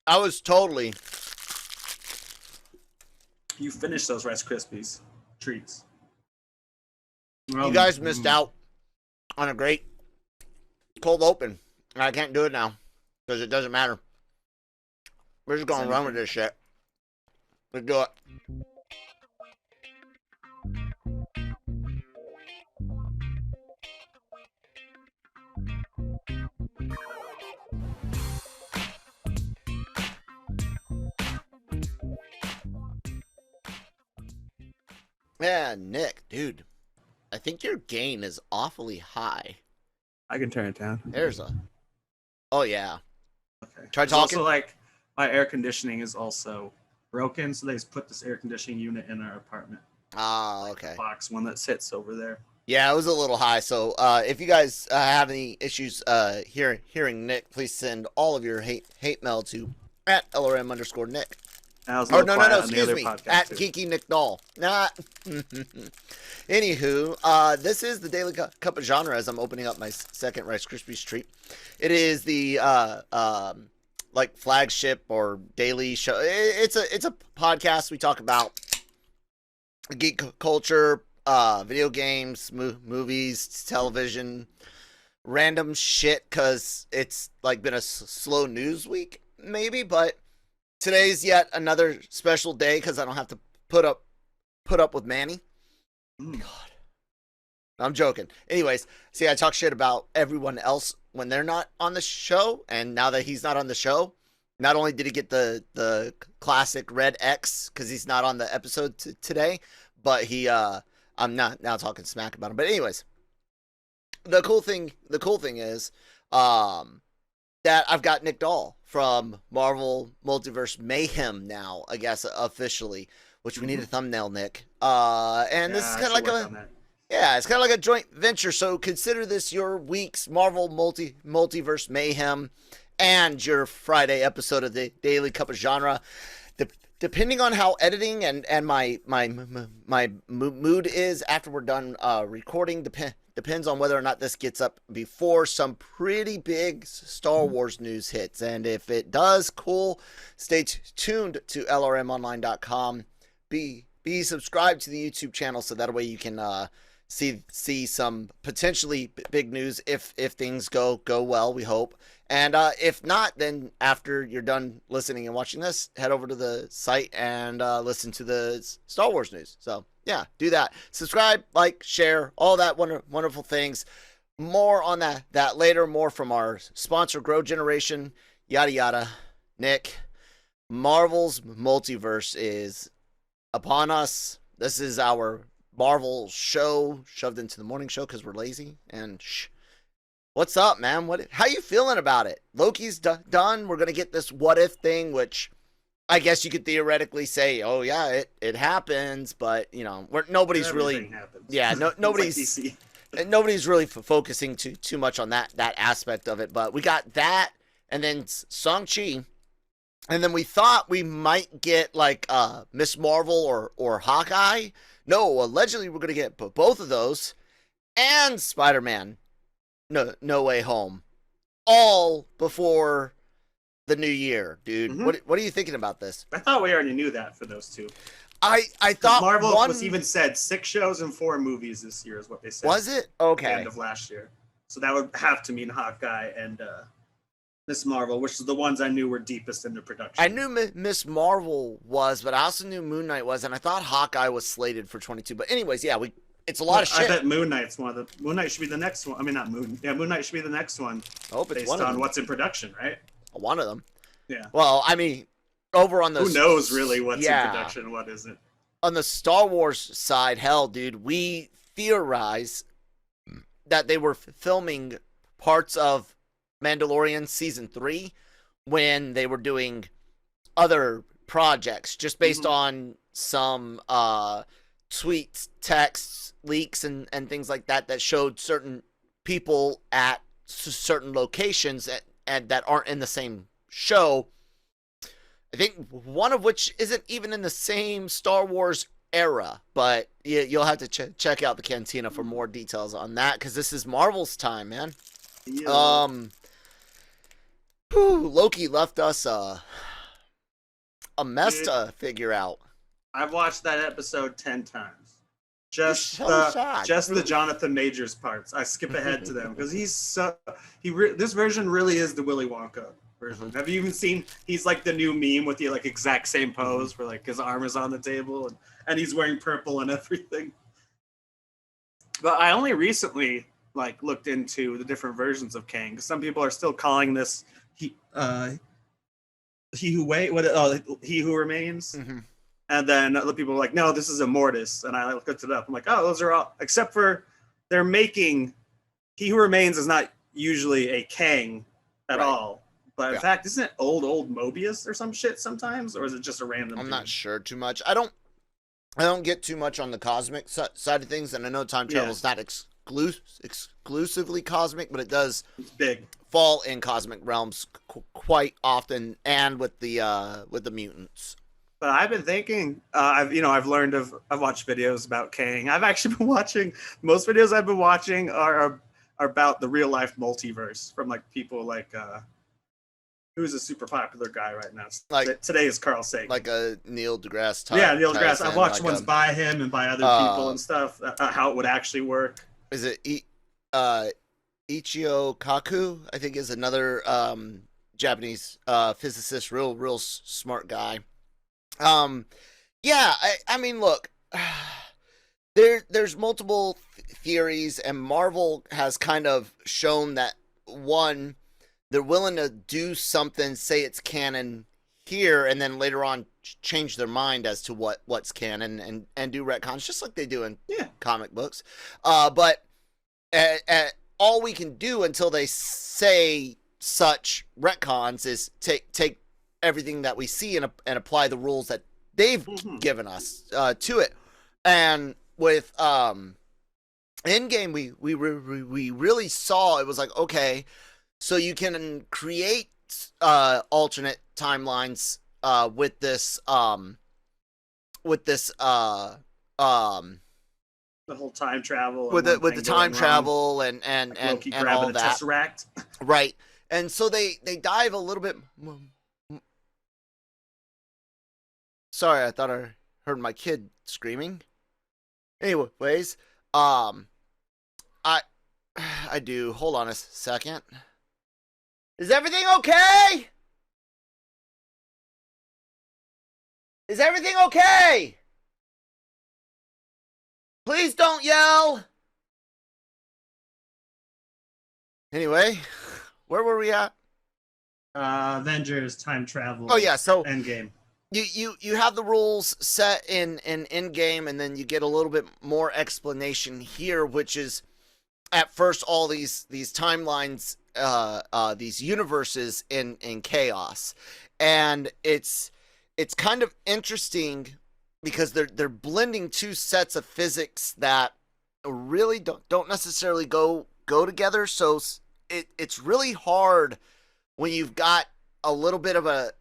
I was totally. You finished those Rice Krispies treats. You guys missed out on a great cold open. I can't do it now because it doesn't matter. We're just going to run with this shit. Let's do it. Man, Nick, dude, I think your gain is awfully high. I can turn it down. There's a... Oh, yeah. Okay. Try talking. Also, like, my air conditioning is also broken, so they just put this air conditioning unit in our apartment. Ah, okay. Box one that sits over there. Yeah, it was a little high. So if you guys have any issues hearing Nick, please send all of your hate mail to at LRM_Nick. No, Excuse me. At too. Geeky Nick Doll. Nah. Anywho, this is the Daily Cup of Genre as I'm opening up my second Rice Krispies treat. It is the like flagship or daily show. It's a podcast. We talk about geek culture, video games, movies, television, random shit, because it's like been a slow news week maybe, but today's yet another special day because I don't have to put up with Manny. God, I'm joking. Anyways, see, I talk shit about everyone else when they're not on the show, and now that he's not on the show, not only did he get the classic red X because he's not on the episode today, but I'm not now talking smack about him. But anyways, the cool thing is that I've got Nick Doll from Marvel Multiverse Mayhem now, I guess, officially, which we need a thumbnail, Nick. And this is kind of like it's kind of like a joint venture. So consider this your week's Marvel Multiverse Mayhem and your Friday episode of the Daily Cup of Genre. Depending on how editing and my mood is after we're done recording, depends on whether or not this gets up before some pretty big Star Wars news hits. And if it does, cool. Stay tuned to LRMonline.com. Be subscribed to the YouTube channel so that way you can see some potentially big news if things go well, we hope. And if not, then after you're done listening and watching this, head over to the site and listen to the Star Wars news. So yeah, do that. Subscribe, like, share, all that wonderful things. More on that later. More from our sponsor, Grow Generation, yada yada. Nick, Marvel's Multiverse is upon us. This is our Marvel show shoved into the morning show because we're lazy. And what's up, man? How you feeling about it? Loki's done. We're gonna get this what if thing, which I guess you could theoretically say, oh yeah, it happens, but you know, nobody's really, nobody's like nobody's really focusing too much on that aspect of it. But we got that, and then Shang-Chi, and then we thought we might get like Miss Marvel or Hawkeye. No, allegedly we're gonna get both of those, and Spider-Man, No Way Home, all before the new year, dude. Mm-hmm. What are you thinking about this? I thought we already knew that for those two. I thought Marvel was even said 6 shows and 4 movies this year is what they said. Was it? Okay. At the end of last year. So that would have to mean Hawkeye and Miss Marvel, which is the ones I knew were deepest into production. I knew Miss Marvel was, but I also knew Moon Knight was, and I thought Hawkeye was slated for 22. But anyways, yeah, it's a lot of shit. I bet Moon Knight's one of the... Moon Knight should be the next one. I mean, not Moon... Yeah, Moon Knight should be the next one. I hope it's based one of them. on what's in production, right? One of them. Yeah. Well, I mean, over on the... Who knows really what's in production and what isn't? On the Star Wars side, hell, dude, we theorize that they were filming parts of Mandalorian Season 3 when they were doing other projects, just based on some tweets, texts, leaks, and things like that showed certain people at certain locations and that aren't in the same show. I think one of which isn't even in the same Star Wars era, but you'll have to check out the Cantina for more details on that, because this is Marvel's time, man. Yeah. Loki left us a mess to figure out. I've watched that episode 10 times. Just So the Jonathan Majors parts. I skip ahead to them because this version really is the Willy Wonka version. Have you even seen? He's like the new meme with the like exact same pose where like his arm is on the table and he's wearing purple and everything. But I only recently like looked into the different versions of Kang. Some people are still calling this he who remains. Mm-hmm. And then other people are like, no, this is Immortus. And I looked it up. I'm like, oh, those are all, except for they're making, He Who Remains is not usually a Kang at all. But in fact, isn't it old Mobius or some shit sometimes? Or is it just a random I'm dude? not sure too much. I don't get too much on the cosmic side of things. And I know time travel is not exclusively cosmic, but it does fall in cosmic realms quite often, and with the mutants. But I've been thinking, I've watched videos about Kang. I've actually been watching, most videos I've been watching are about the real life multiverse from like people like, who's a super popular guy right now. Like today is Carl Sagan. Like a Neil deGrasse type. Yeah, Neil deGrasse. I've watched ones by him and by other people and stuff, how it would actually work. Is it Ichio Kaku? I think is another Japanese physicist, real smart guy. I mean, look, there's multiple theories, and Marvel has kind of shown that, one, they're willing to do something, say it's canon here, and then later on change their mind as to what's canon and do retcons, just like they do in comic books. But all we can do until they say such retcons is take everything that we see and apply the rules that they've given us to it. And with Endgame, we really saw it was like, okay, so you can create alternate timelines with this the whole time travel with the time travel and Loki and all that. Tesseract. Right. And so they dive a little bit. Sorry, I thought I heard my kid screaming. Anyways, I do. Hold on a second. Is everything okay? Is everything okay? Please don't yell. Anyway, where were we at? Avengers time travel. Oh yeah, so Endgame. You have the rules set in Endgame, and then you get a little bit more explanation here, which is at first all these timelines, these universes in chaos, and it's kind of interesting because they're blending two sets of physics that really don't necessarily go together. So it's really hard when you've got a little bit of an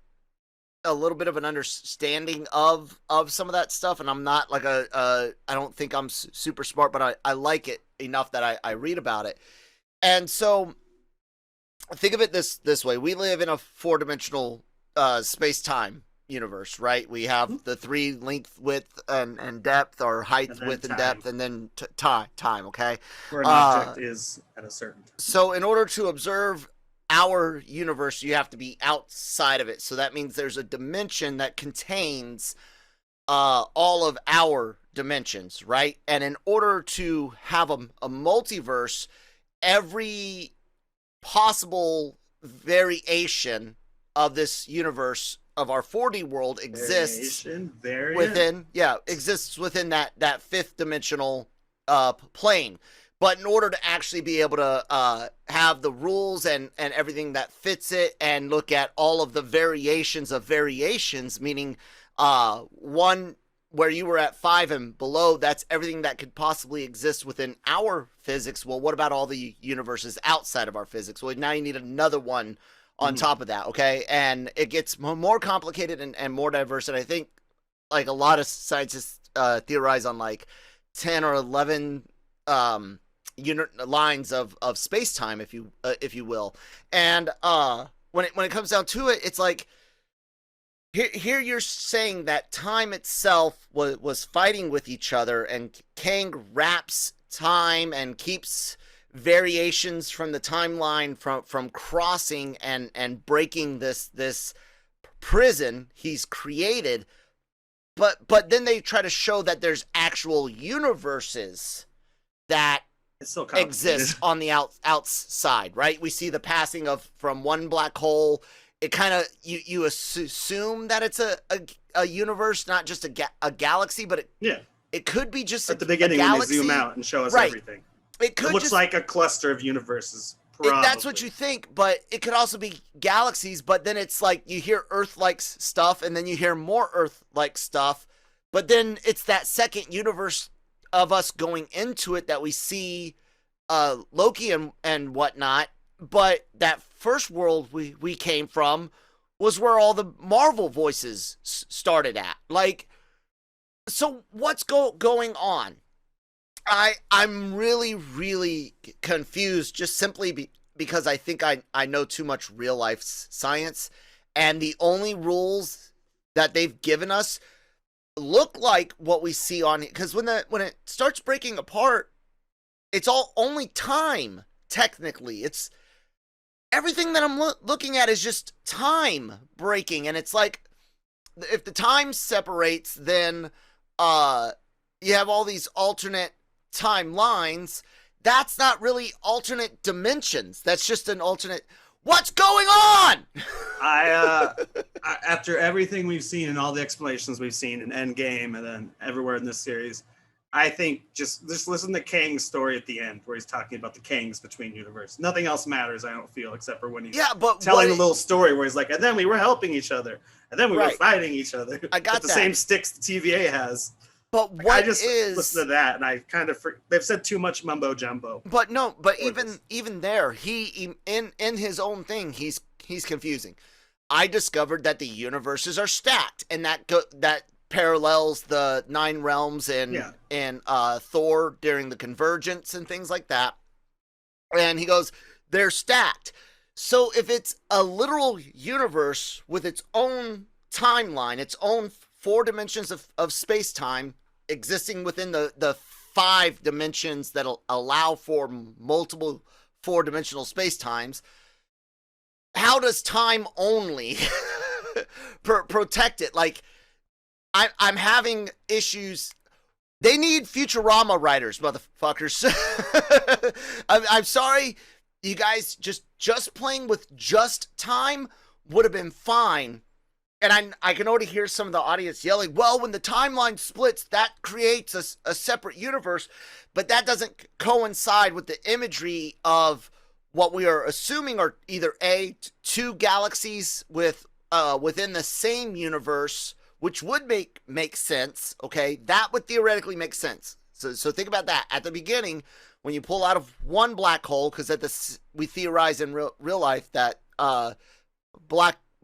understanding of some of that stuff. And I'm not like I don't think I'm super smart, but I like it enough that I read about it. And so think of it this way. We live in a 4-dimensional space-time universe, right? We have the 3 length, width, and depth, or height, width, and depth, and then time, okay? Where an object is at a certain time. So in order to observe our universe, you have to be outside of it. So that means there's a dimension that contains all of our dimensions, right? And in order to have a multiverse, every possible variation of this universe of our 4D world exists within that 5th dimensional plane. But in order to actually be able to have the rules and everything that fits it, and look at all of the variations of variations, meaning one where you were at 5 and below, that's everything that could possibly exist within our physics. Well, what about all the universes outside of our physics? Well, now you need another one on top of that, okay? And it gets more complicated and more diverse. And I think like a lot of scientists theorize on like 10 or 11 lines of space-time, if you will. And when it comes down to it, it's like here you're saying that time itself was fighting with each other, and Kang wraps time and keeps variations from the timeline from crossing and breaking this prison he's created. But then they try to show that there's actual universes that exist on the outside, right? We see the passing from one black hole. It kind of you assume that it's a universe, not just a galaxy, but it could be just at the beginning when they zoom out and show us everything. It looks like a cluster of universes. That's what you think, but it could also be galaxies. But then it's like you hear Earth-like stuff, and then you hear more Earth-like stuff. But then it's that second universe of us going into it that we see Loki and whatnot. But that first world we came from was where all the Marvel voices started at. Like, so what's going on? I'm really, really confused, just simply because I think I know too much real life science, and the only rules that they've given us look like what we see on it. Because when it starts breaking apart, it's all only time. Technically, it's everything that I'm looking at is just time breaking, and it's like if the time separates, then you have all these alternate timelines. That's not really alternate dimensions. That's just an alternate. What's going on? After everything we've seen and all the explanations we've seen in Endgame and then everywhere in this series, I think just listen to Kang's story at the end where he's talking about the Kangs between universes. Nothing else matters, I don't feel, except for when he's telling a little story where he's like, and then we were helping each other, and then we were fighting each other. I got the same sticks the TVA has. But what I just listen to that, and I kind of they've said too much mumbo jumbo. But no, but even there, he in his own thing, he's confusing. I discovered that the universes are stacked, and that parallels the 9 realms in Thor during the convergence and things like that. And he goes, they're stacked. So if it's a literal universe with its own timeline, its own 4 dimensions of space-time existing within the 5 dimensions that'll allow for multiple 4-dimensional space-times, how does time only protect it? Like, I'm having issues. They need Futurama writers, motherfuckers. I'm sorry, you guys. Just playing with just time would have been fine. And I can already hear some of the audience yelling, well, when the timeline splits, that creates a separate universe. But that doesn't coincide with the imagery of what we are assuming are either two galaxies within the same universe, which would make sense, okay? That would theoretically make sense. So think about that. At the beginning, when you pull out of one black hole, because we theorize in real life that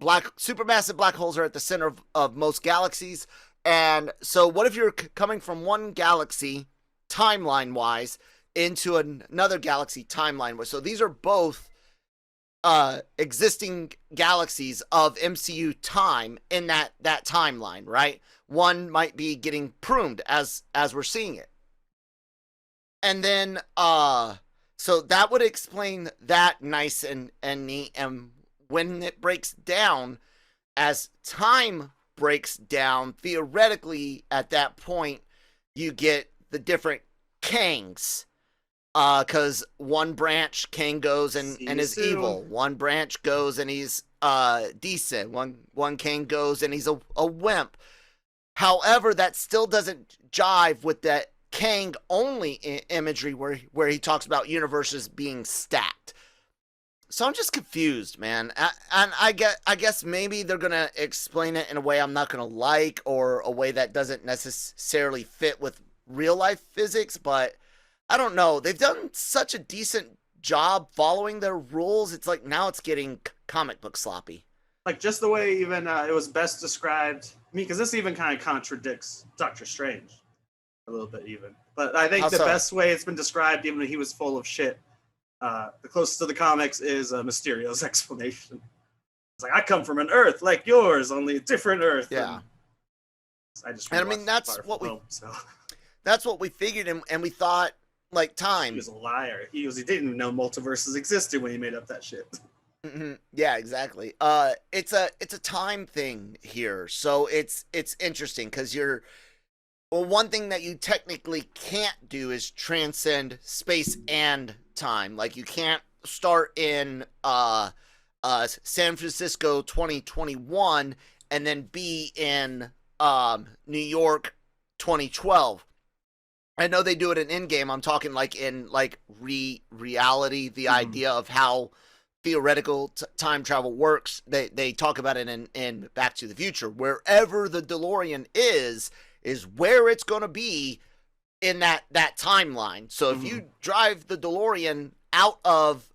supermassive black holes are at the center of most galaxies. And so what if you're coming from one galaxy, timeline-wise, into another galaxy, timeline-wise? So these are both existing galaxies of MCU time in that timeline, right? One might be getting pruned as we're seeing it. And then, so that would explain that nice and neat. And when it breaks down, as time breaks down, theoretically, at that point, you get the different Kangs. Because one branch Kang goes and is evil. One branch goes and he's decent. One Kang goes and he's a wimp. However, that still doesn't jive with that Kang only imagery where he talks about universes being stacked. So I'm just confused, man. And I guess maybe they're gonna explain it in a way I'm not gonna like, or a way that doesn't necessarily fit with real life physics, but I don't know. They've done such a decent job following their rules. It's like now it's getting comic book sloppy. Like just the way even it was best described. I mean, because this even kind of contradicts Doctor Strange a little bit even. But I think best way it's been described, even when he was full of shit, the closest to the comics is Mysterio's explanation. It's like, I come from an Earth like yours, only a different Earth. Yeah. And I mean, that's what that's what we figured, and we thought, like, time. He was a liar. He didn't even know multiverses existed when he made up that shit. Mm-hmm. Yeah, exactly. It's a time thing here, so it's interesting because one thing that you technically can't do is transcend space and time. Like, you can't start in San Francisco 2021 and then be in New York 2012. I know they do it in Endgame. I'm talking like in like reality, the idea of how theoretical time travel works. They talk about it in Back to the Future. Wherever the DeLorean is where it's going to be in that timeline. So if you drive the DeLorean out of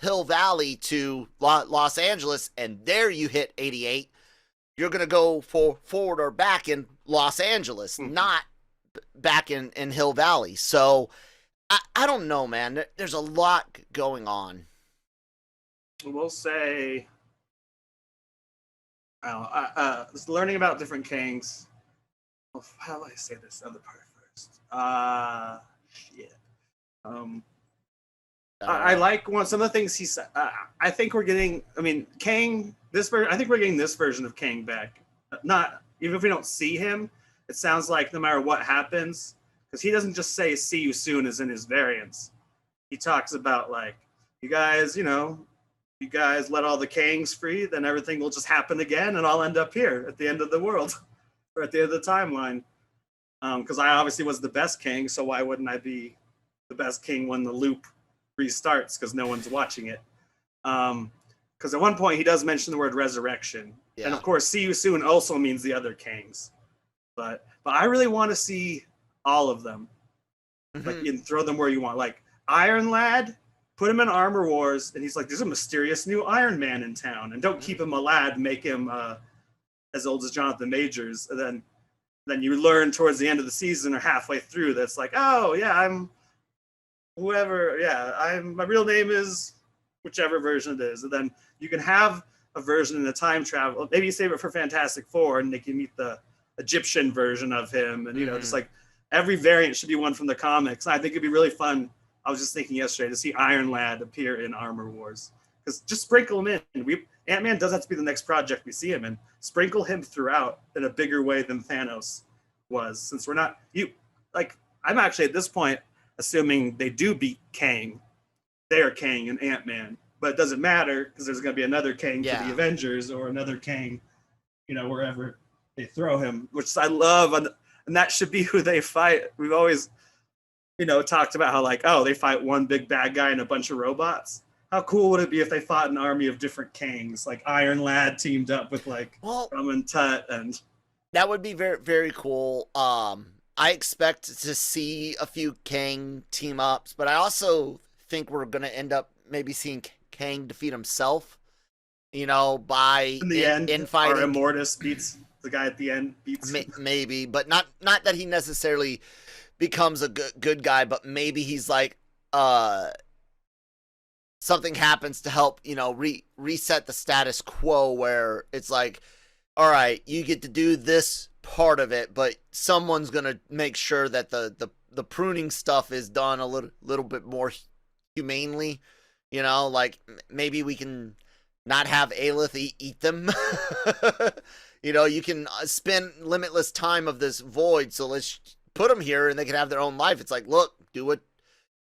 Hill Valley to Los Angeles and there you hit 88, you're going to go forward or back in Los Angeles, not back in Hill Valley. So I don't know, man. There's a lot going on. We'll say, learning about different kings. How do I say this other part first? Shit. I like some of the things he said. I think we're getting. I mean, Kang. I think we're getting this version of Kang back. Not even if we don't see him. It sounds like no matter what happens, because he doesn't just say "see you soon" as in his variants. He talks about like, you guys let all the Kangs free, then everything will just happen again, and I'll end up here at the end of the world, or at the end of the timeline. Because I obviously was the best king, so why wouldn't I be the best king when the loop restarts? Because no one's watching it. Because at one point he does mention the word resurrection, and of course, "see you soon" also means the other Kangs. But I really want to see all of them, like, and throw them where you want. Like Iron Lad, put him in Armor Wars, and he's like, "There's a mysterious new Iron Man in town," and don't keep him a lad, make him as old as Jonathan Majors, and then you learn towards the end of the season or halfway through that's like, oh yeah, I'm whoever, my real name is whichever version it is, and then you can have a version in the time travel. Maybe you save it for Fantastic Four, and they can meet the Egyptian version of him, and just like every variant should be one from the comics. I think it'd be really fun. I was just thinking yesterday to see Iron Lad appear in Armor Wars, because just sprinkle him in. Ant-Man does have to be the next project we see him in. Sprinkle him throughout in a bigger way than Thanos was, since we're not I'm actually at this point assuming they do beat Kang. They are Kang and Ant-Man, but it doesn't matter because there's going to be another Kang for the Avengers, or another Kang, wherever they throw him, which I love, and that should be who they fight. We've always, talked about how they fight one big bad guy and a bunch of robots. How cool would it be if they fought an army of different Kangs, like Iron Lad teamed up with Rum and Tut, and that would be very, very cool. I expect to see a few Kang team ups, but I also think we're gonna end up maybe seeing Kang defeat himself. By in the end, infighting. Or Immortus beats the guy at the end. Maybe, but not that he necessarily becomes a good guy, but maybe he's like something happens to help reset the status quo, where it's like, all right, you get to do this part of it, but someone's gonna make sure that the pruning stuff is done a little bit more humanely. Like maybe we can not have Aelith eat them. You can spend limitless time of this void, so let's put them here and they can have their own life. It's like, look, do what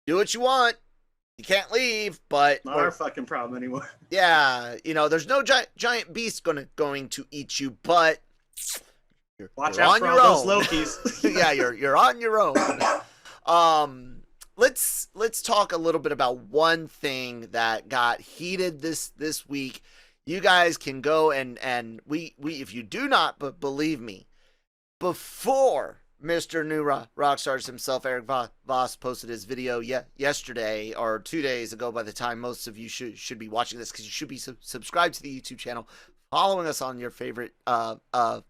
you want. You can't leave, but not our fucking problem anymore. Yeah, there's no giant beast going to eat you, but watch you're out on for your all own. Those Lokis. Yeah, you're on your own. Let's talk a little bit about one thing that got heated this week. You guys can go and we if you do not believe me, before Mr. New Rockstars himself, Eric Voss, posted his video yesterday or 2 days ago, by the time most of you should be watching this, because you should be subscribed to the YouTube channel, following us on your favorite podcast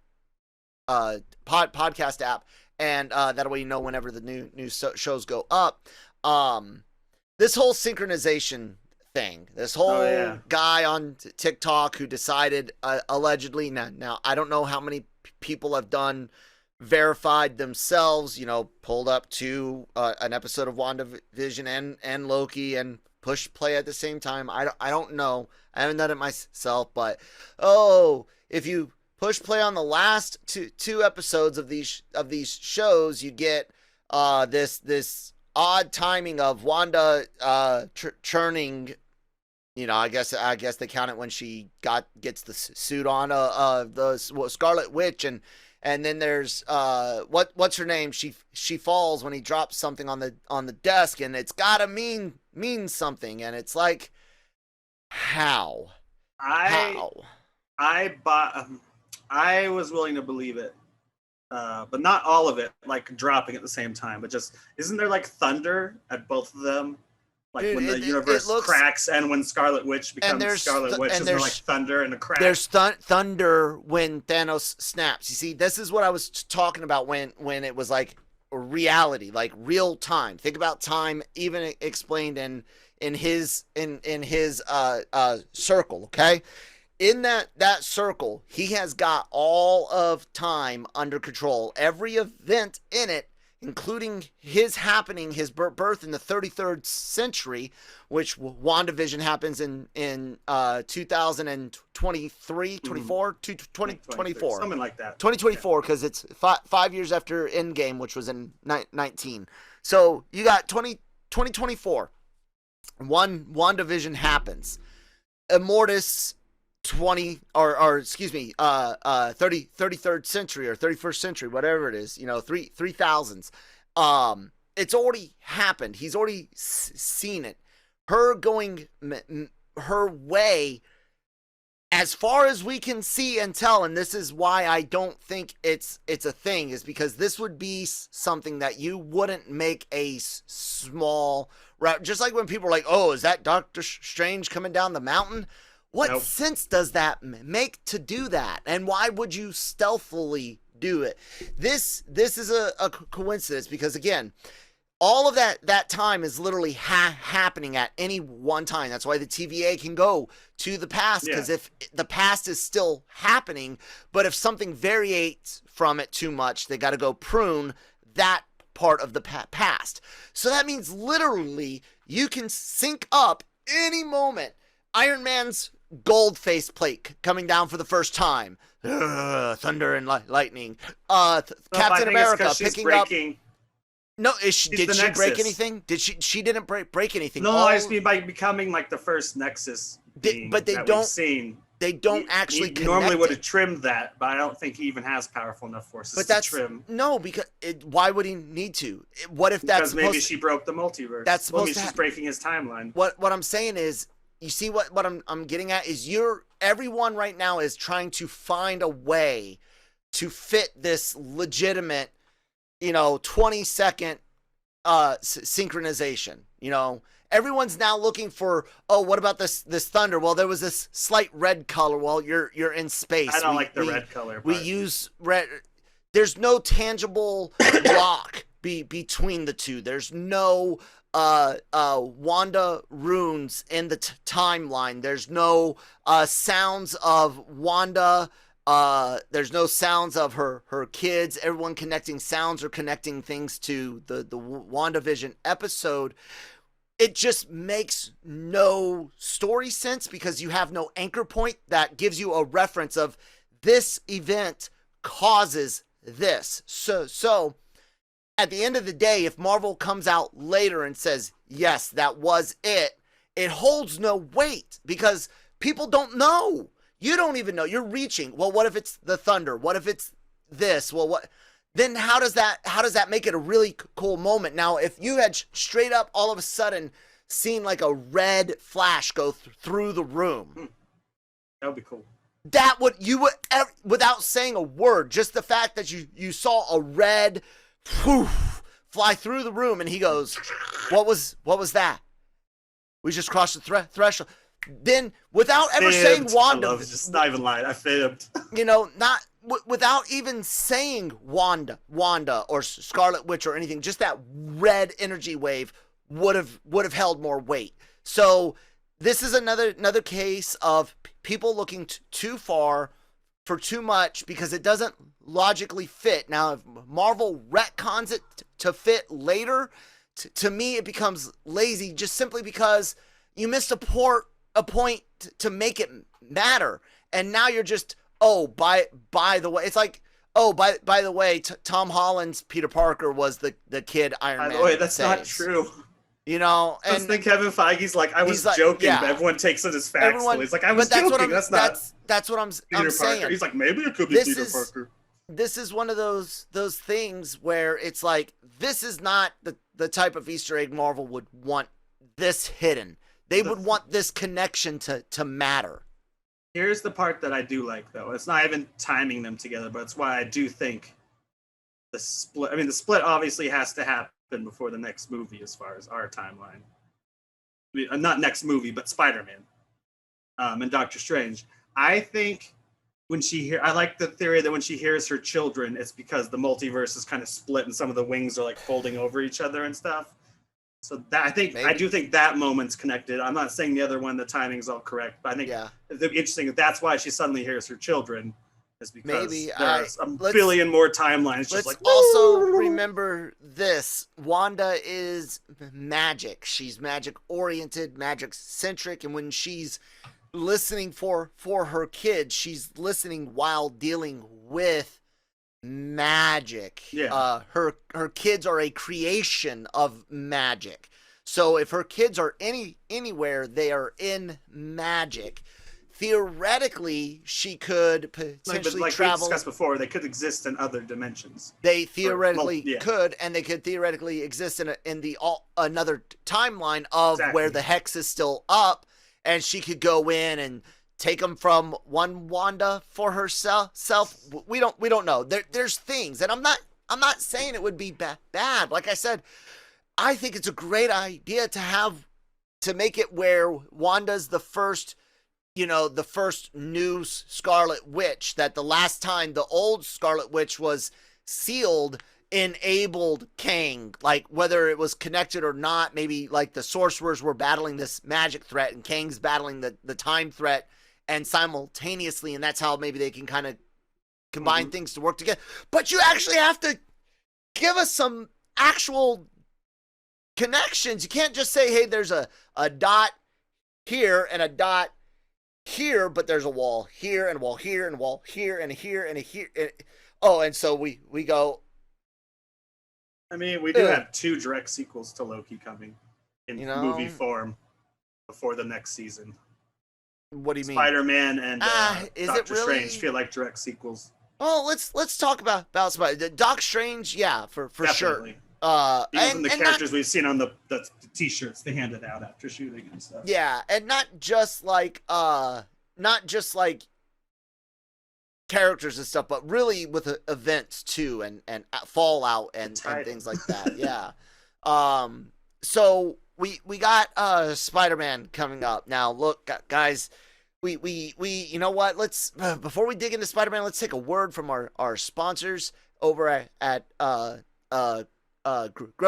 app, and that way whenever the new shows go up. This whole synchronization thing. This whole guy on TikTok who decided allegedly. Now I don't know how many people have done verified themselves. Pulled up to an episode of WandaVision and Loki and push play at the same time. I don't know. I haven't done it myself, but if you push play on the last two episodes of these shows, you get this odd timing of Wanda churning. I guess they count it when she gets the suit on the Scarlet Witch, and then there's what's her name? She falls when he drops something on the desk, and it's gotta mean something, and it's like, how? I was willing to believe it, but not all of it, like dropping at the same time. But just, isn't there like thunder at both of them? Like, dude, when the universe cracks and when Scarlet Witch becomes Scarlet Witch, isn't there like thunder and a crack? There's thunder when Thanos snaps. You see, this is what I was talking about when it was like reality, like real time. Think about time, even explained in his circle, okay? In that circle, he has got all of time under control. Every event in it, including his birth in the 33rd century, which WandaVision happens in 2023, 24, 2024. Something like that. 2024, because it's 5 years after Endgame, which was in 19. So you got 2024. WandaVision happens. Immortus 33rd century or 31st century, whatever it is, 3000s. It's already happened. He's already seen it. Her going her way, as far as we can see and tell, and this is why I don't think it's a thing, is because this would be something that you wouldn't make a small route. Just like when people are like, oh, is that Doctor Strange coming down the mountain? What sense does that make to do that? And why would you stealthily do it? This is a coincidence, because, again, all of that time is literally happening at any one time. That's why the TVA can go to the past, because if the past is still happening, but if something variates from it too much, they got to go prune that part of the past. So that means literally you can sync up any moment. Iron Man's gold face plate coming down for the first time. Thunder and lightning. Captain America picking up. No, did she break anything? She didn't break anything. No, I just mean by becoming like the first Nexus. But they don't. They don't actually connect. Normally would have trimmed that, but I don't think he even has powerful enough forces to trim. No, because why would he need to? What if that's because maybe she broke the multiverse? That's supposed to. She's breaking his timeline. What I'm saying is, you see what I'm getting at is everyone right now is trying to find a way to fit this legitimate, 20-second synchronization. Everyone's now looking for, what about this thunder? Well, there was this slight red color. Well, you're in space. I don't like the red color. We use red. There's no tangible block between the two. There's no Wanda runes in the timeline. There's no sounds of Wanda. There's no sounds of her kids. Everyone connecting sounds or connecting things to the WandaVision episode. It just makes no story sense, because you have no anchor point that gives you a reference of this event causes this. So at the end of the day, if Marvel comes out later and says, yes, that was it, it holds no weight, because people don't know. You don't even know. You're reaching. Well, what if it's the thunder? What if it's this? Well, what? Then how does that make it a really cool moment? Now, if you had straight up all of a sudden seen like a red flash go through the room. That would be cool. That would, without saying a word, just the fact that you saw a red fly through the room, and he goes, what was that? We just crossed the threshold. Then, without ever saying Wanda, I love it. Just not even lying. I fibbed. Without even saying Wanda or Scarlet Witch or anything, just that red energy wave would have held more weight. So this is another case of people looking too far for too much because it doesn't logically fit. Now, if Marvel retcons it to fit later, to me it becomes lazy just simply because you missed a point to make it matter. And now you're just, oh, by the way, it's like, oh, by the way, Tom Holland's Peter Parker was the kid Iron Man. By the way, that's saves. not true. You know, and then Kevin Feige's like, I was joking, but everyone takes it as facts. He's like, I was joking. That's what I'm saying. He's like, maybe it could be Peter Parker. This is one of those things where it's like, this is not the type of Easter egg Marvel would want this hidden. They would want this connection to matter. Here's the part that I do like, though. It's not even timing them together, but it's why I do think the split. I mean, the split obviously has to happen before the next movie, as far as our timeline. I mean, not next movie, but Spider-Man and Doctor Strange. I think I like the theory that when she hears her children, it's because the multiverse is kind of split and some of the wings are like folding over each other and stuff. So that I do think that moment's connected. I'm not saying the other one, the timing's all correct, but I think the interesting that's why she suddenly hears her children. Is because there's a billion more timelines. Just let's also remember this. Wanda is magic. She's magic-oriented, magic-centric, and when she's listening for her kids, she's listening while dealing with magic. Yeah. Her kids are a creation of magic. So if her kids are anywhere, they are in magic. Theoretically, she could potentially travel. We discussed before, they could exist in other dimensions. They theoretically could, and they could theoretically exist in another timeline of where the hex is still up, and she could go in and take them from one Wanda for herself. We don't know. There's things, and I'm not saying it would be bad. Like I said, I think it's a great idea to make it where Wanda's the first. The first new Scarlet Witch, that the last time the old Scarlet Witch was sealed enabled Kang, like whether it was connected or not, maybe like the sorcerers were battling this magic threat and Kang's battling the time threat and simultaneously, and that's how maybe they can kind of combine things to work together. But you actually have to give us some actual connections. You can't just say, hey, there's a dot here and a dot here, but there's a wall here and a wall here and a wall here and a here and a here. And so we go. I mean, we do have 2 direct sequels to Loki coming in movie form before the next season. What do you mean? Spider-Man and Doctor Strange feel like direct sequels. Oh, let's talk about Doc Strange. Yeah, for sure. Even the characters we've seen on the t-shirts they handed out after shooting and stuff. Yeah, and not just like characters and stuff, but really with events too, and Fallout and things like that. Yeah. So we got Spider-Man coming up now. Look, guys, we you know what? Let's before we dig into Spider-Man, let's take a word from our sponsors over at Grow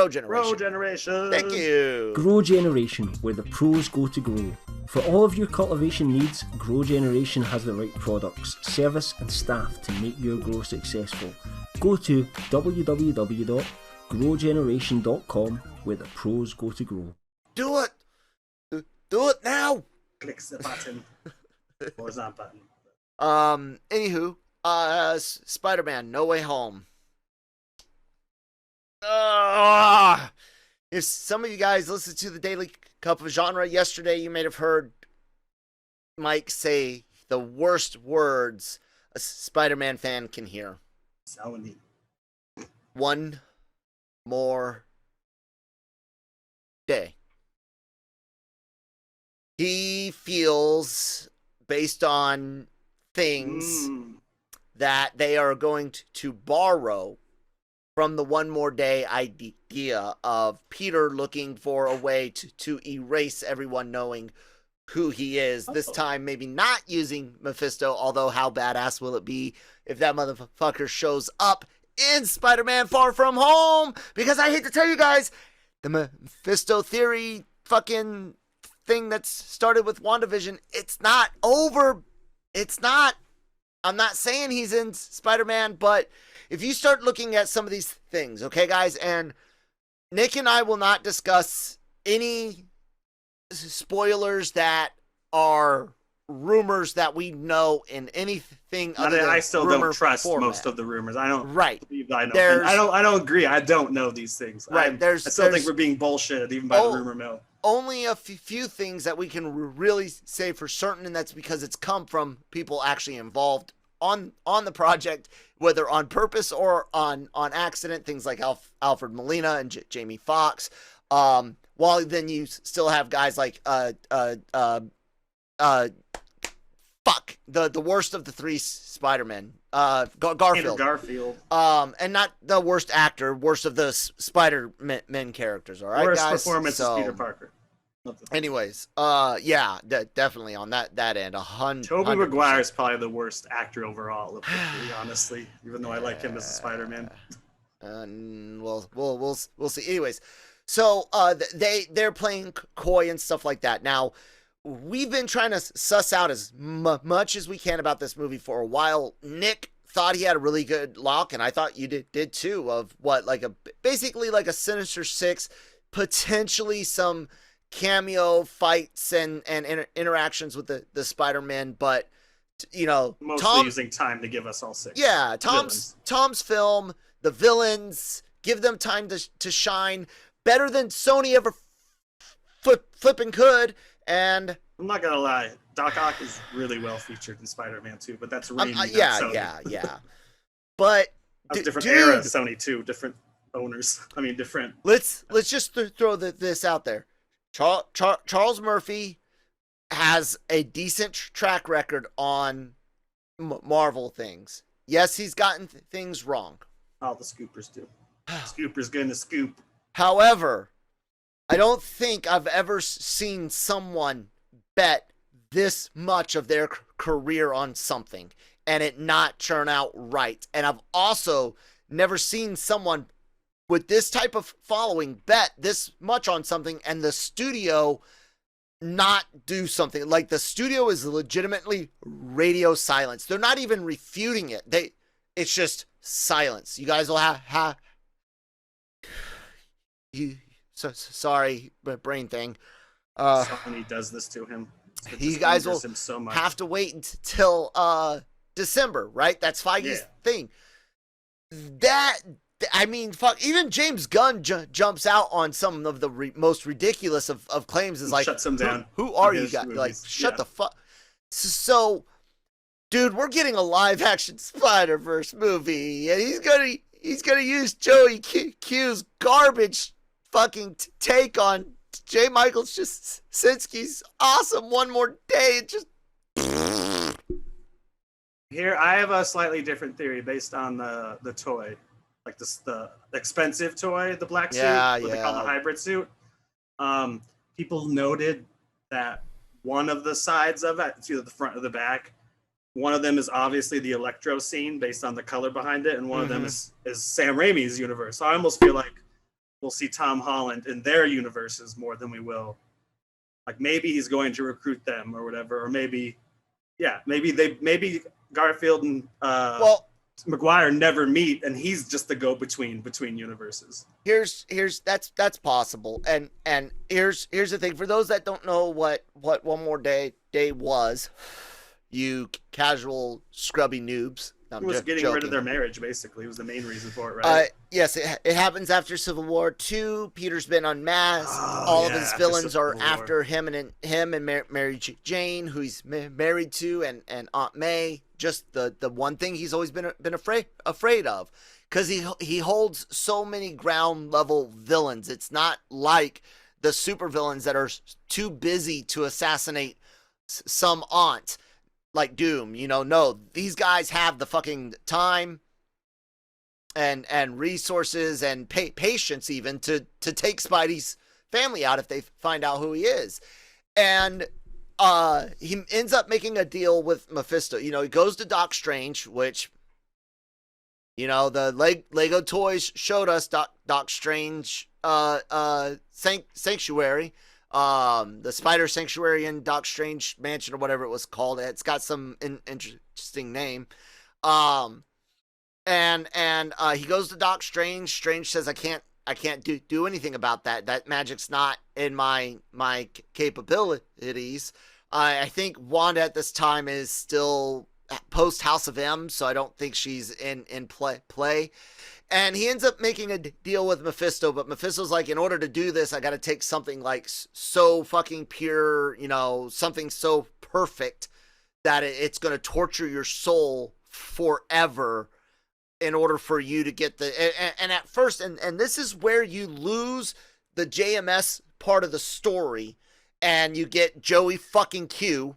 Generation. Grow Generation. Thank you. Grow Generation, where the pros go to grow. For all of your cultivation needs, Grow Generation has the right products, service and staff to make your grow successful. Go to www.growgeneration.com, where the pros go to grow. Do it. Do it now. Click the button. Or that button. Anywho, Spider-Man No Way Home. If some of you guys listened to the Daily Cup of Genre yesterday, you may have heard Mike say the worst words a Spider-Man fan can hear. One more day. He feels, based on things that they are going to borrow from the one more day idea of Peter looking for a way to erase everyone knowing who he is. This time, maybe not using Mephisto, although how badass will it be if that motherfucker shows up in Spider-Man Far From Home? Because I hate to tell you guys, the Mephisto theory fucking thing that's started with WandaVision, it's not over. It's not. I'm not saying he's in Spider-Man, but if you start looking at some of these things, okay, guys, and Nick and I will not discuss any spoilers that are rumors that we know in anything other than I still rumor don't trust format. Most of the rumors. I don't believe I know. There's- I don't agree. I don't know these things. Right. I still think there's we're being bullshitted even by the rumor mill. only a few things that we can really say for certain, and that's because it's come from people actually involved on the project, whether on purpose or on accident. Things like Alfred Molina and Jamie Foxx. While then you still have guys like the worst of the three Spider-Men, Garfield. And not the worst actor, worst of the Spider-Men characters. All right, worst guys. Performance is Peter Parker. Anyways, definitely on that end, 100%. Tobey Maguire is probably the worst actor overall of the three, honestly. Even though I like him as a Spider-Man. We'll see. Anyways, so they're playing coy and stuff like that. Now, we've been trying to suss out as much as we can about this movie for a while. Nick thought he had a really good lock, and I thought you did too, of what, basically like a Sinister Six, potentially some cameo fights and interactions with the Spider-Man, but mostly using time to give us all six. Yeah, Tom's film, the villains, give them time to shine better than Sony ever flipping could. And I'm not gonna lie, Doc Ock is really well featured in Spider-Man 2, but that's Raimi, not Sony. Yeah. But that's different era of Sony too, different owners. I mean, different. Let's just throw this out there. Charles Murphy has a decent track record on Marvel things. Yes, he's gotten things wrong. All the scoopers do. Scooper's gonna scoop. However, I don't think I've ever seen someone bet this much of their career on something and it not turn out right. And I've also never seen someone with this type of following bet this much on something and the studio not do something. Like, the studio is legitimately radio silence. They're not even refuting it. It's just silence. You guys will have sorry, brain thing. Sony does this to him. You guys will so much. have to wait until December, right? That's Feige's thing. Fuck, even James Gunn jumps out on some of the most ridiculous of claims. Is like, shuts him down. Who are you guys? Like, shut the fuck. So, dude, we're getting a live action Spider-Verse movie, and he's gonna use Joey Q's garbage fucking take on J. Michael Straczynski's awesome One More Day. It just. Here, I have a slightly different theory based on the toy. Like the expensive toy, the black suit, what they call the hybrid suit. People noted that one of the sides of it, it's either the front or the back, one of them is obviously the Electro scene based on the color behind it, and one of them is Sam Raimi's universe. So I almost feel like we'll see Tom Holland in their universes more than we will. Like, maybe he's going to recruit them or whatever, or maybe Garfield and Maguire never meet, and he's just the go-between between universes. That's possible. And here's the thing. For those that don't know what One More Day was, you casual scrubby noobs. He was getting rid of their marriage, basically. It was the main reason for it, right? Yes, it happens after Civil War 2. Peter's been unmasked. All of his villains are after him and Mary Jane, who he's married to, and Aunt May. Just the one thing he's always been afraid of, because he holds so many ground level villains. It's not like the super villains that are too busy to assassinate some aunt. Like Doom, no, these guys have the fucking time and resources and patience even to take Spidey's family out if they find out who he is. And he ends up making a deal with Mephisto. He goes to Doc Strange, which, the Lego toys showed us Doc Strange sanctuary. the Spider Sanctuary in Doc Strange Mansion or whatever it was called. It's got some interesting name. And he goes to Doc Strange. Strange says, I can't do anything about that. That magic's not in my capabilities. I think Wanda at this time is still post House of M, so I don't think she's in play. And he ends up making a deal with Mephisto, but Mephisto's like, in order to do this, I got to take something like so fucking pure, something so perfect that it's going to torture your soul forever in order for you to get the... And at first, and this is where you lose the JMS part of the story, and you get Joey fucking Q.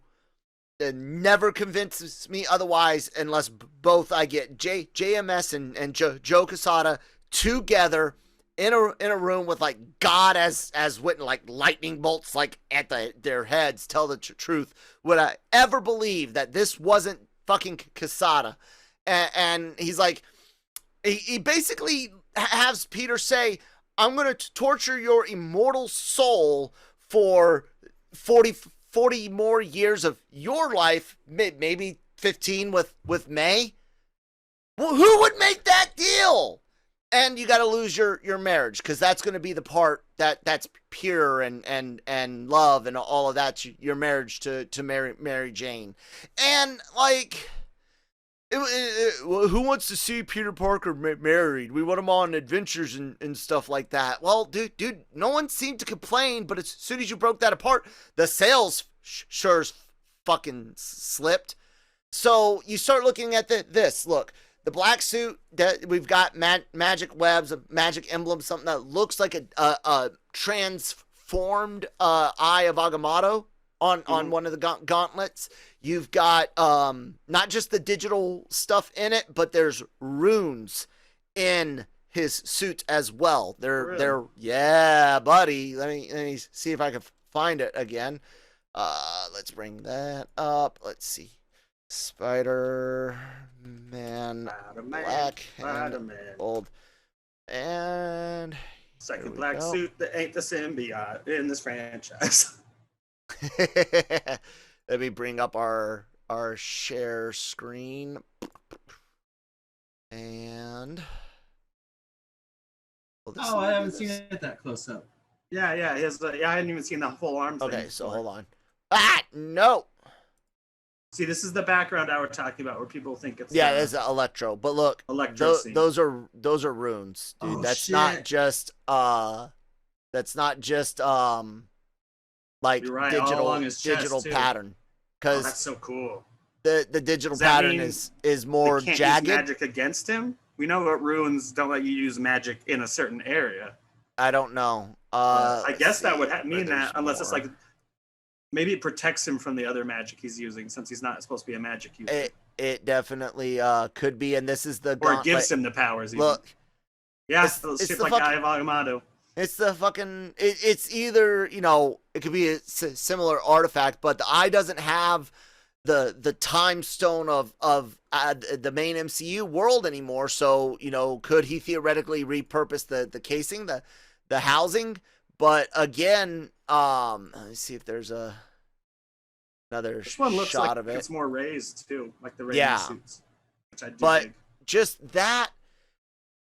That never convinces me otherwise unless both I get JMS and Joe Quesada together in a room with like God as witness, like lightning bolts like at their heads tell the truth. Would I ever believe that this wasn't fucking Quesada? And he's like, he basically has Peter say, I'm going to torture your immortal soul for 40 more years of your life, maybe 15 with May. Well, who would make that deal? And you got to lose your marriage, because that's going to be the part that's pure and love and all of that. Your marriage to Mary Jane, and like, who wants to see Peter Parker married? We want him on adventures and stuff like that. Well, dude, no one seemed to complain, but as soon as you broke that apart, the sales sure as fucking slipped. So you start looking at this. Look, the black suit that we've got magic webs, a magic emblem, something that looks like a transformed eye of Agamotto on one of the gauntlets. You've got not just the digital stuff in it, but there's runes in his suit as well. They're yeah, buddy. Let me see if I can find it again. Let's bring that up. Let's see. Spider-Man, black and old, and second black suit that ain't the symbiote in this franchise. Let me bring up our share screen. And I haven't seen it that close up. Yeah, I hadn't even seen the full arm thing. Okay, so hold on. No. See, this is the background I was talking about, where people think it's it's Electro. But look, those are runes, dude. Oh, that's shit. not just like right, digital pattern. Because that's so cool. The digital pattern is more they can't jagged. Use magic against him. We know that runes don't let you use magic in a certain area. I don't know. I guess that would mean that, unless it's like, maybe it protects him from the other magic he's using, since he's not supposed to be a magic user. It definitely could be, and this is the or it gives him the powers. Even. Look, yeah, it's shit the like Eye of Agamotto. It's the fucking. It's either it could be a similar artifact, but the eye doesn't have the time stone of the main MCU world anymore. So could he theoretically repurpose the casing, the housing? But again, let me see if there's another this one looks shot like of it. It's more raised too, like the raised suits, which I do dig. Just that.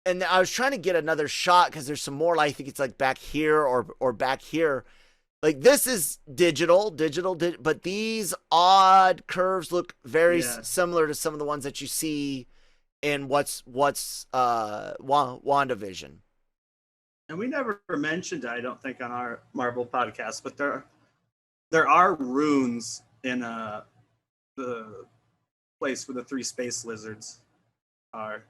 And I was trying to get another shot because there's some more. I think it's like back here or back here. Like this is digital, but these odd curves look very similar to some of the ones that you see in what's WandaVision. And we never mentioned it, I don't think, on our Marvel podcast, but there are runes in the place where the 3 space lizards are.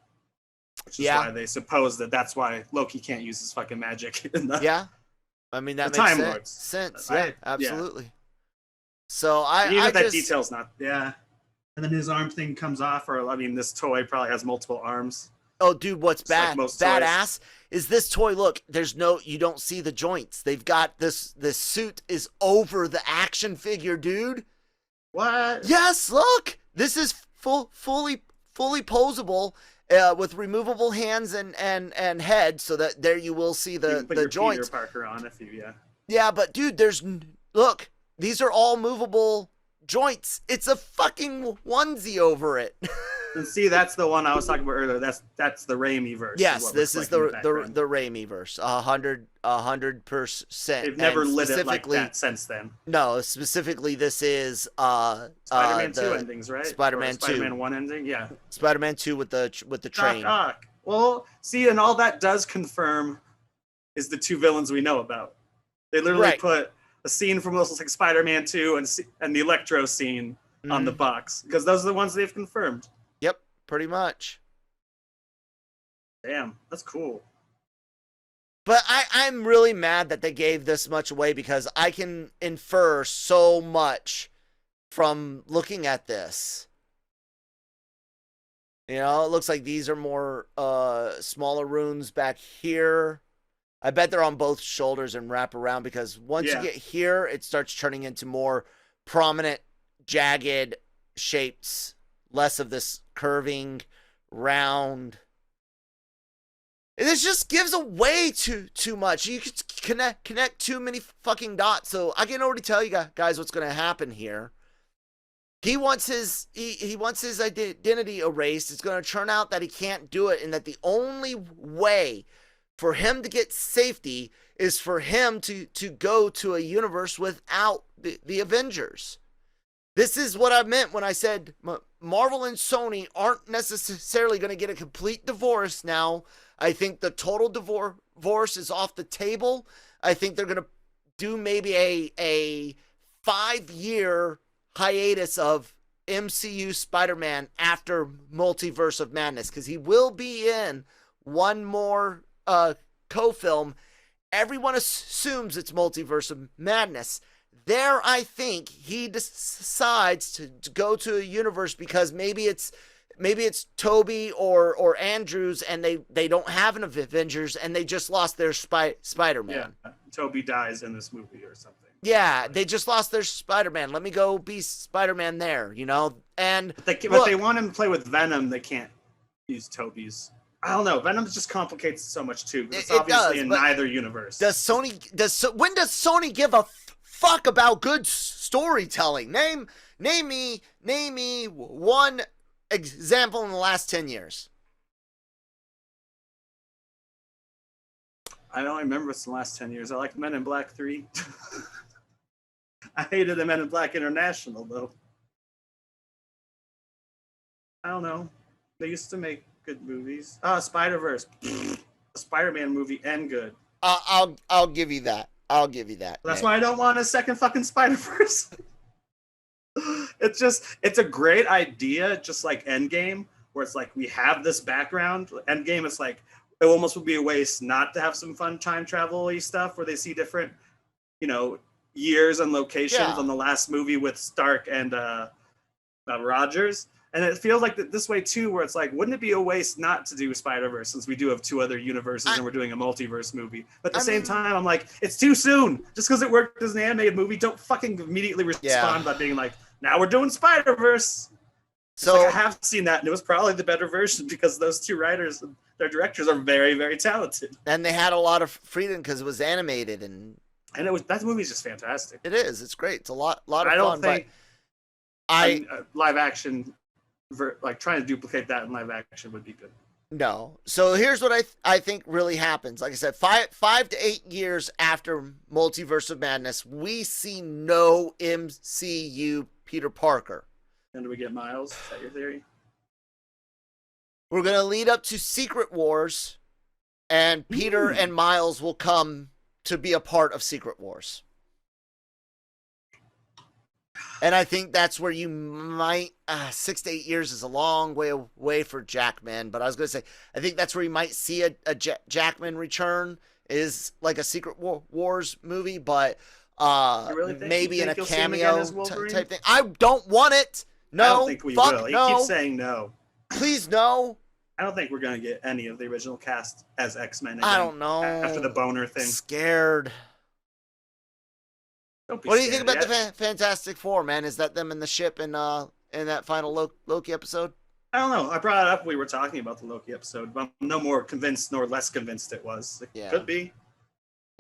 Which is why they suppose that's why Loki can't use his fucking magic. I mean, that makes sense. Right? Absolutely. Yeah. So that detail's not. Yeah. And then his arm thing comes off, or this toy probably has multiple arms. Oh, dude, what's like badass is this toy. Look, you don't see the joints. They've got this suit is over the action figure, dude. What? Yes, look. This is fully posable. With removable hands and head, so that there you will see the joints. Peter Parker on if you Yeah, but dude, look, these are all movable joints. It's a fucking onesie over it. And see, that's the one I was talking about earlier. That's the Raimi-verse. Yes, this is the Raimi-verse. 100%. They've never lit it like that since then. No, specifically, this is Spider-Man 2 endings, right? Spider-Man 2. Spider-Man 1 ending, yeah. Spider-Man 2 with the train. Well, see, and all that does confirm is the two villains we know about. They literally put a scene from like Spider-Man 2 and the Electro scene on the box, because those are the ones they've confirmed. Yep, pretty much. Damn, that's cool. But I'm really mad that they gave this much away, because I can infer so much from looking at this. You know, it looks like these are more smaller runes back here. I bet they're on both shoulders and wrap around, because once you get here, it starts turning into more prominent, jagged shapes, less of this curving, round. This just gives away too much. You can connect too many fucking dots. So I can already tell you guys what's going to happen here. He wants his identity erased. It's going to turn out that he can't do it, and that the only way for him to get safety is for him to go to a universe without the Avengers. This is what I meant when I said Marvel and Sony aren't necessarily going to get a complete divorce now. I think the total divorce is off the table. I think they're going to do maybe a 5-year hiatus of MCU Spider-Man after Multiverse of Madness, because he will be in one more co-film. Everyone assumes it's Multiverse of Madness. There, I think he decides to go to a universe because maybe it's Toby or Andrews, and they don't have an Avengers, and they just lost their Spider-Man. Yeah, Toby dies in this movie or something. Yeah, they just lost their Spider-Man. Let me go be Spider-Man there, you know? And but they want him to play with Venom. They can't use Toby's. I don't know. Venom just complicates so much too. It's obviously in neither universe. When does Sony give a fuck about good storytelling? Name me one example in the last 10 years. I don't remember what's in the last 10 years. I like Men in Black 3. I hated the Men in Black International, though. I don't know. They used to make good movies. Spider-Verse. A Spider-Man movie and good. I'll give you that. That's why I don't want a second fucking Spider-Verse. It's a great idea, just like Endgame, where it's like we have this background. Endgame is like, it almost would be a waste not to have some fun time travel-y stuff where they see different, years and locations on the last movie with Stark and Rogers. And it feels like this way too, where it's like, wouldn't it be a waste not to do Spider-Verse, since we do have two other universes and we're doing a multiverse movie? But at the same time, I'm like, it's too soon. Just because it worked as an animated movie, don't fucking immediately respond by being like, now we're doing Spider-Verse. So I have seen that, and it was probably the better version, because those two writers and their directors are very, very talented. And they had a lot of freedom because it was animated, and that movie's just fantastic. It is. It's great. It's a lot of fun. I don't think live action, like trying to duplicate that in live action would be good. No. So here's what I think really happens. Like I said, 5 to 8 years after Multiverse of Madness, we see no MCU Peter Parker. And do we get Miles? Is that your theory? We're going to lead up to Secret Wars, and Peter and Miles will come to be a part of Secret Wars. And I think that's where you might, 6 to 8 years is a long way away for Jackman, but I was going to say, I think that's where you might see a Jackman return, is like a Secret Wars movie, but maybe in a cameo type thing. I don't want it. No, I don't think we will. He keeps saying no. Please, no. I don't think we're going to get any of the original cast as X-Men again. I don't know. After the boner thing. Scared. Don't be what do you think about the Fantastic Four, man? Is that them in the ship in that final Loki episode? I don't know. I brought it up. We were talking about the Loki episode, but I'm no more convinced nor less convinced it was. It could be.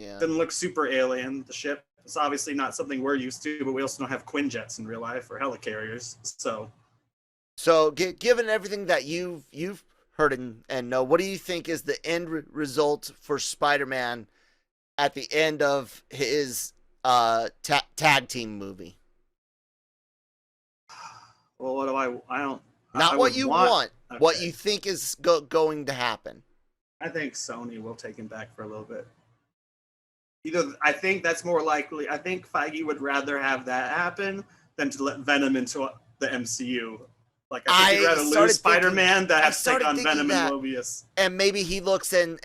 Yeah. Didn't look super alien. The ship is obviously not something we're used to, but we also don't have Quinjets in real life or helicarriers. So given everything that you've heard and know, what do you think is the end result for Spider-Man at the end of his tag team movie? Well, what do I don't. Not I what would you want. Okay. What you think is going to happen. I think Sony will take him back for a little bit. I think that's more likely. I think Feige would rather have that happen than to let Venom into the MCU. Like, I think he'd rather lose Spider-Man than have to take on Venom and Mobius. And maybe he looks and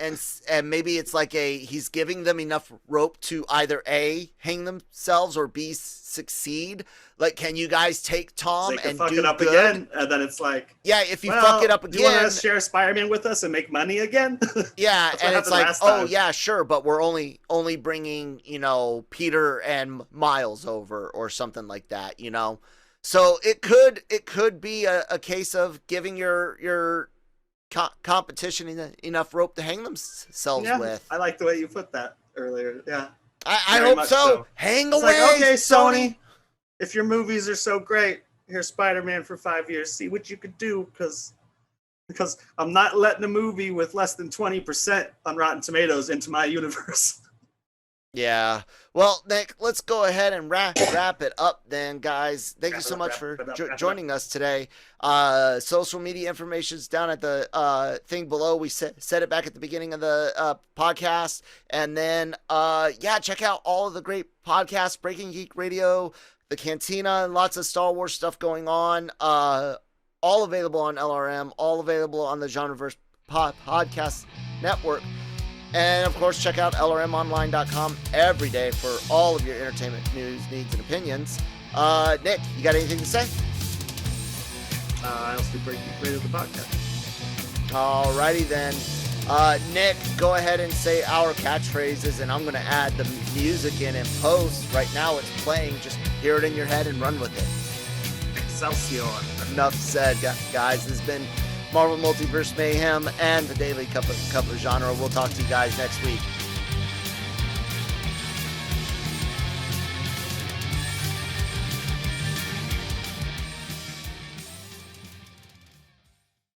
maybe it's like he's giving them enough rope to either A, hang themselves, or B, succeed. Like, can you guys take Tom and fuck do it up good? again? And then it's like, yeah, if you fuck it up again, do you want to share Spider-Man with us and make money again? Yeah, and it's like, oh yeah, sure, but we're only bringing, Peter and Miles over or something like that, So it could be a case of giving your competition enough rope to hang themselves with. I like the way you put that earlier. Yeah, I hope so. Hang it's away, like, okay, Sony. If your movies are so great, here's Spider-Man for 5 years. See what you could do, because I'm not letting a movie with less than 20% on Rotten Tomatoes into my universe. Yeah. Well, Nick, let's go ahead and wrap it up then, guys. Thank you so much for joining us today. Social media information is down at the thing below. We said it back at the beginning of the podcast. And then, check out all of the great podcasts, Breaking Geek Radio, the Cantina, and lots of Star Wars stuff going on. All available on LRM, all available on the Genreverse Podcast Network. And, of course, check out LRMonline.com every day for all of your entertainment news, needs, and opinions. Nick, you got anything to say? I also Breaking Radio the podcast. Alrighty then. Nick, go ahead and say our catchphrases, and I'm going to add the music in post. Right now it's playing. Just hear it in your head and run with it. Excelsior. Enough said, guys. This has been Marvel Multiverse Mayhem and the Daily Cup of Genre. We'll talk to you guys next week.